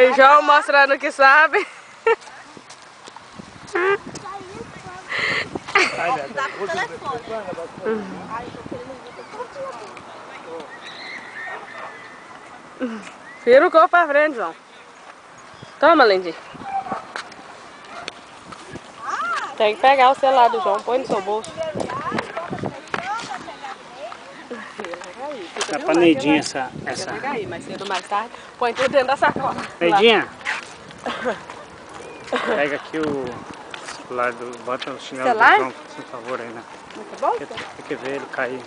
O João mostrando que sabe. Dá pro telefone. Vira o corpo pra frente, João. Toma, Lindy. Tem que pegar o celular do João, põe no seu bolso. Dá pra Neidinha essa. Pega aí, mais cedo ou mais tarde. Põe tudo dentro da sacola. Neidinha! Pega aqui o celular do. Bota o chinelo do João, por favor aí, né? Muito bom? Tem que ver ele cair.